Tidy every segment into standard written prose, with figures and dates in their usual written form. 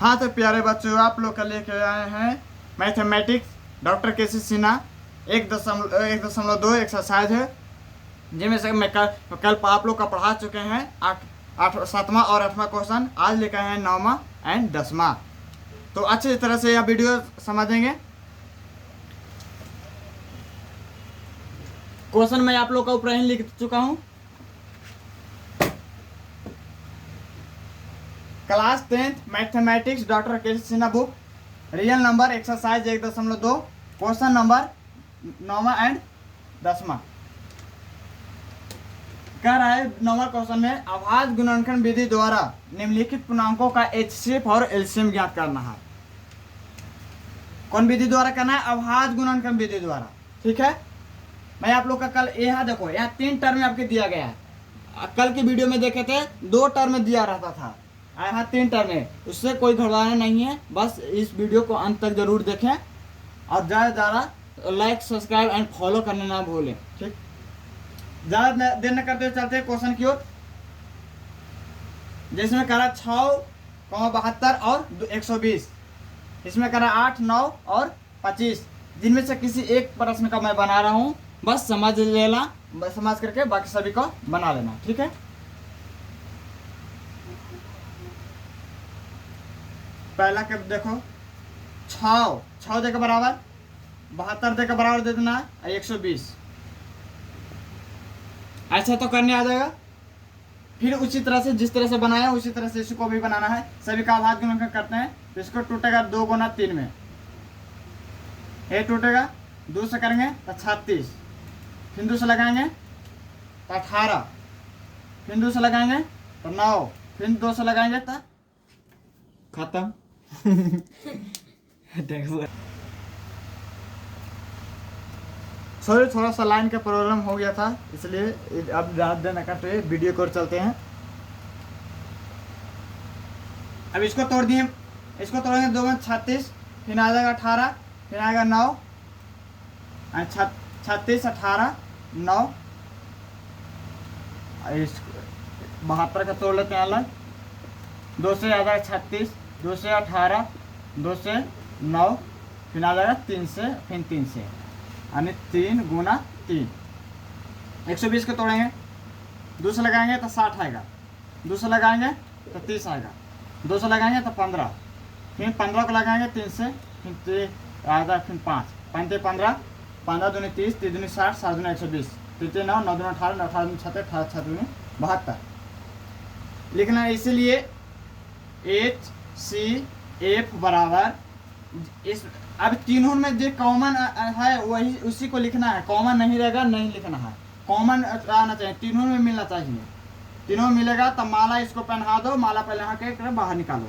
हाँ तो प्यारे बच्चों, आप लोग का लेके आए हैं मैथमेटिक्स डॉक्टर के सी सिन्हा 1.2 एक्सरसाइज है, जिनमें से मैं कल आप लोग का पढ़ा चुके हैं 7वां और 8वां क्वेश्चन। आज लेकर आए हैं 9वां एंड 10वां। तो अच्छी तरह से यह वीडियो समझेंगे। क्वेश्चन मैं आप लोग का ऊपर ही लिख चुका हूँ। क्लास 10th मैथमेटिक्स डॉक्टर के Sinha book, real number exercise 1.2, question number 9वां एंड 10वां। कह रहा है 9वां क्वेश्चन में अभाज्य गुणनखंड विधि द्वारा निम्नलिखित पूर्णांकों का एचसीएफ और एलसीएम ज्ञात करना है। कौन विधि द्वारा करना है? अभाज्य गुणनखंड विधि द्वारा। ठीक है, मैं आप लोग का कल यहाँ देखो, यहाँ 3 टर्म आपके दिया गया है। कल की वीडियो में देखे थे 2 टर्म दिया रहता था, यहाँ 3 टर्म है। उससे कोई घबराना नहीं है, बस इस वीडियो को अंत तक जरूर देखें और ज़्यादा ज़्यादा लाइक सब्सक्राइब एंड फॉलो करना ना भूलें। ठीक, ज़्यादा देर न करते चलते हैं क्वेश्चन की ओर। जिसमें करा 6,72 और 120, इसमें करा 8, 9 और 25। जिनमें से किसी एक प्रश्न का मैं बना रहा हूँ, बस समझ लेना, बस समझ करके बाकी सभी को बना लेना। ठीक है, पहला के देखो 6 दे के बराबर 72 दे के बराबर दे देना है 120। ऐसा तो करने आ जाएगा। फिर उसी तरह से जिस तरह से बनाया उसी तरह से इसको भी बनाना है। सभी का अभाज्य गुणनखंड करते हैं तो इसको टूटेगा 2 गुना 3 में, ये टूटेगा 2 से करेंगे तो 36, फिर 2 से लगाएंगे तो 18, फिर 2 से लगाएंगे तो 9, फिर 2 से लगाएंगे तो खत्म। सॉरी, थोड़ा सा लाइन का प्रॉब्लम हो गया था, इसलिए अब रात दिन करते वीडियो को चलते हैं। अब इसको तोड़ दिए, इसको तोड़ेंगे 2 में 36, फिर आ जाएगा 18, फिर आएगा 9, 36, 18, 9, 72 का तोड़ लेते हैं अलग। 2 से आ जाएगा 36, 2 से 18, 2 से 9, फिर आ जाएगा 3 से, फिर 3 से, यानी 3 गुना 3। 120 को तोड़ेंगे, 2 से लगाएंगे तो 60 आएगा, 2 से लगाएंगे तो 30 आएगा, 2 से लगाएंगे तो 15, फिर 15 को लगाएंगे 3 से, फिर आएगा, फिर 5, 5 15, 15 दूनी 30, 3 दूनी 60, 7 दूनी 120, 3 9, 9 दूनी 18, 18 दूनी 36, 18 दूनी 72 लिखना है। इसीलिए HCF बराबर इस, अब तीनों में जो कॉमन है वही उसी को लिखना है। कॉमन नहीं रहेगा नहीं लिखना है, कॉमन आना चाहिए, तीनों में मिलना चाहिए। तीनों मिलेगा तब माला इसको पहना दो, माला पहना के बाहर निकालो।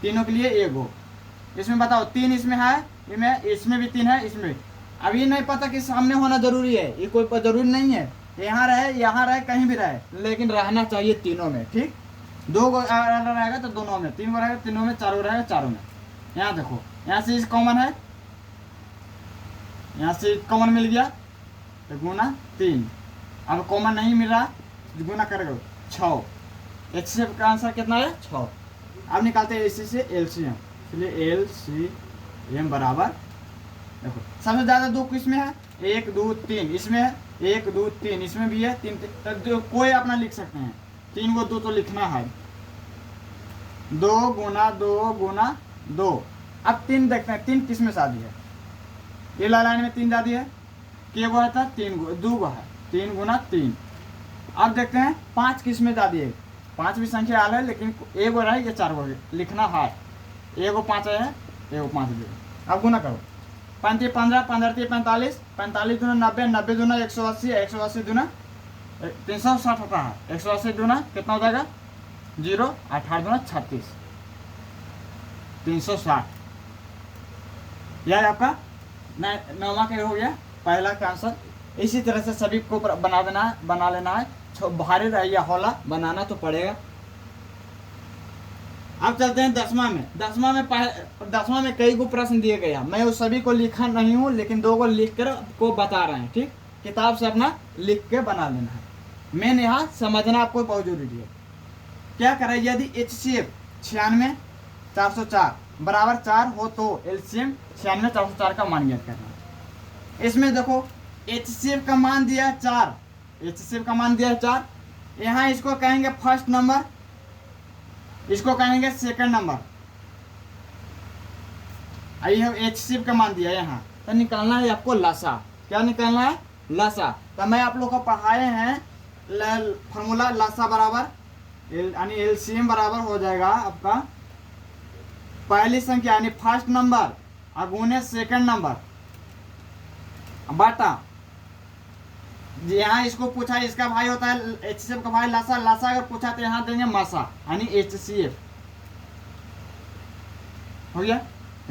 तीनों के लिए एक हो। इसमें बताओ 3 इसमें है, इसमें भी 3 है, इसमें अब ये नहीं पता कि सामने होना जरूरी है, ये कोई जरूरी नहीं है, यहाँ रहे कहीं भी रहे, लेकिन रहना चाहिए तीनों में। ठीक, 2 को रहेगा तो दोनों में, 3 को रहेगा तीनों में, 4 को रहेगा चारों में। यहाँ देखो, यहाँ से कॉमन है, यहाँ से कॉमन मिल गया तो गुना 3। अब कॉमन नहीं मिल रहा गुना करेगा 6। HCF का आंसर कितना है? 6। अब निकालते हैं इसी से LCM, इसलिए LCM बराबर देखो सबसे ज़्यादा 2 किसमें है? 1 2 3 इसमें है, 1 2 3 इसमें भी है, 3 तो कोई अपना लिख सकते हैं। 3 को 2 तो लिखना है, 2 गुना 2 गुना 2। अब 3 देखते हैं 3 किस में शादी है। ये लाइन में 3 शादी है, के गो है था 3 गो, 2 गो है, 3 गुना 3। अब देखते हैं 5 किस में शादी है। 5 भी संख्या आल है, लेकिन एक गो रहे, ये 4 गो लिखना है। एगो 5 है, एगो 5 दे। अब गुना करो, 5 15, 15 45, 45 दूना 90, 90 दूना 180, 180 दूना 360 होता है। 180 दूना कितना हो जाएगा? 0, 18 दूना 36, 360। यह आपका 9वां का हो गया पहला का आंसर। इसी तरह से सभी को बना लेना है। भारी रहे या हौला बनाना तो पड़ेगा। अब चलते हैं 10वां में। 10वां में कई को प्रश्न दिए गए हैं। मैं उस सभी को लिखा नहीं हूँ, लेकिन 2 को लिख कर आपको बता रहे हैं। ठीक, किताब से अपना लिख के बना लेना है। मेन यहाँ समझना आपको बहुत जरूरी है। क्या करें, यदि HCF 96, 404 बराबर 4 हो तो एलसीएम 96 404 का मान ज्ञात करना। इसमें देखो एचसीएफ का मान दिया है 4, एचसीएफ का मान दिया है 4, यहाँ इसको कहेंगे फर्स्ट नंबर, इसको कहेंगे सेकंड नंबर। आइए एचसीएफ का मान दिया है यहाँ, तो निकालना है आपको लसा। क्या निकालना है? लसा। तो मैं आप लोग को पढ़ाए हैं फॉर्मूला लसा बराबर यानी एलसीएम बराबर हो जाएगा आपका पहली संख्या यानी फर्स्ट नंबर अगुने सेकंड नंबर बाटा, यहाँ इसको पूछा इसका भाई होता है एचसीएफ का भाई लसा, लसा अगर पूछा तो यहाँ देंगे मसा यानी एचसीएफ। हो गया,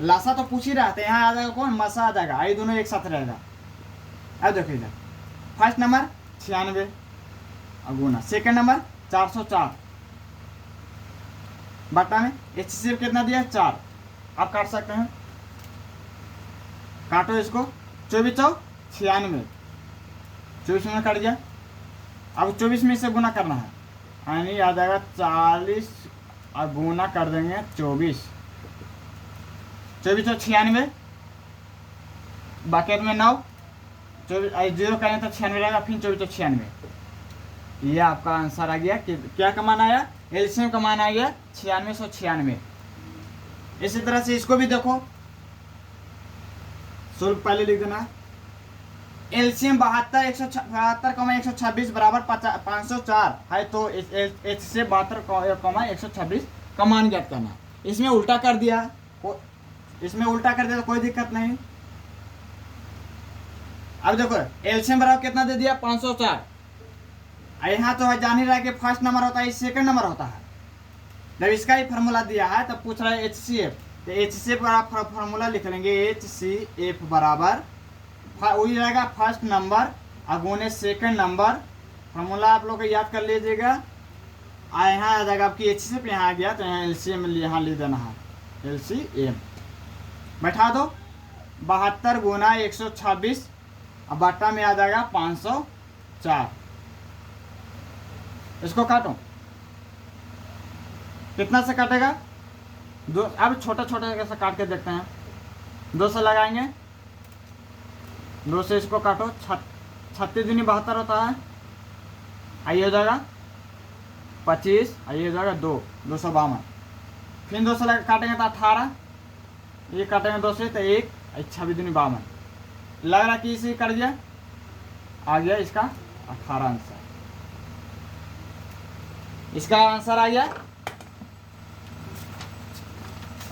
लसा तो पूछ ही रहा था, यहाँ आ जाएगा कौन? मसा आ जाएगा। ये दोनों एक साथ रहेगा। अब देखो इधर फर्स्ट नंबर 96 अगुना, सेकंड नंबर 404 बटा में एचसीएफ कितना दिया? 4। आप काट सकते हैं, काटो इसको। 24 चौ 96, 24 में कट गया। अब 24 में से गुना करना है यानी आ जाएगा 40 और गुना कर देंगे 24, 24 चौ 96 बाकी में 9, 24 जीरो करेंगे तो 96 रहेगा, फिर 24 चौ 96। ये आपका आंसर आ गया कि क्या का मान आया? एलसीएम का मान आ गया 9696। इसी तरह से इसको भी देखो, सोल्व पहले लिख देना। एलसीएम 72 126 बराबर 504 है तो एच से 72 126 का मान ज्ञात करना। इसमें उल्टा कर दिया, तो कोई दिक्कत नहीं। अब देखो एलसीएम बराबर कितना दे दिया? 504। यहाँ तो जान ही रहा है कि फर्स्ट नंबर होता है, सेकंड नंबर होता है। जब इसका ही फार्मूला दिया है तब पूछ रहा है एचसीएफ, तो एचसीएफ का फार्मूला लिख लेंगे। एचसीएफ बराबर वही रहेगा फर्स्ट नंबर अगुने सेकंड नंबर। फार्मूला आप लोग को याद कर लीजिएगा। यहाँ आ जाएगा आपकी एचसीएफ, यहाँ आ गया तो यहाँ एलसीएम यहाँ लिख देना है। एलसीएम बैठा दो 72 गुना 126 अब बट्टा में आ जाएगा 504। इसको काटो, कितना से काटेगा? 2। अब छोटा छोटा कैसे काट के देखते हैं। 2 से लगाएंगे, 2 से इसको काटो। 36 दूनी 72 होता है। आइए हो जाएगा 25, आइए हो जाएगा 2, 252। फिर 2 से काटेंगे तो 18, ये काटेंगे 2 से तो 1, 26 दूनी 52। लग रहा कि इसे कर दिया, आ गया इसका 18 आंसर। इसका आंसर आ गया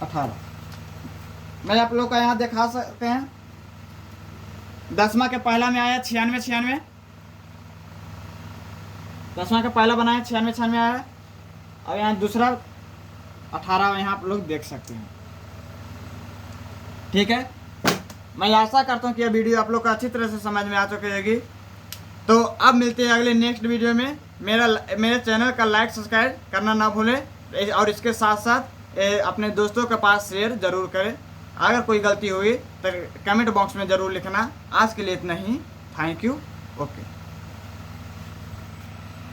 18। मैं आप लोग का यहाँ दिखा सकते हैं। 10वां के पहला में आया 96 10वां का पहला बनाया 96 आया। और यहाँ दूसरा 18 यहाँ आप लोग देख सकते हैं। ठीक है, मैं आशा करता हूँ कि यह वीडियो आप लोग को अच्छी तरह से समझ में आ चुकी होगी। तो अब मिलते हैं अगले नेक्स्ट वीडियो में। मेरे चैनल का लाइक सब्सक्राइब करना ना भूलें और इसके साथ साथ अपने दोस्तों के पास शेयर ज़रूर करें। अगर कोई गलती हुई तो कमेंट बॉक्स में ज़रूर लिखना। आज के लिए इतना ही। Thank you. ओके।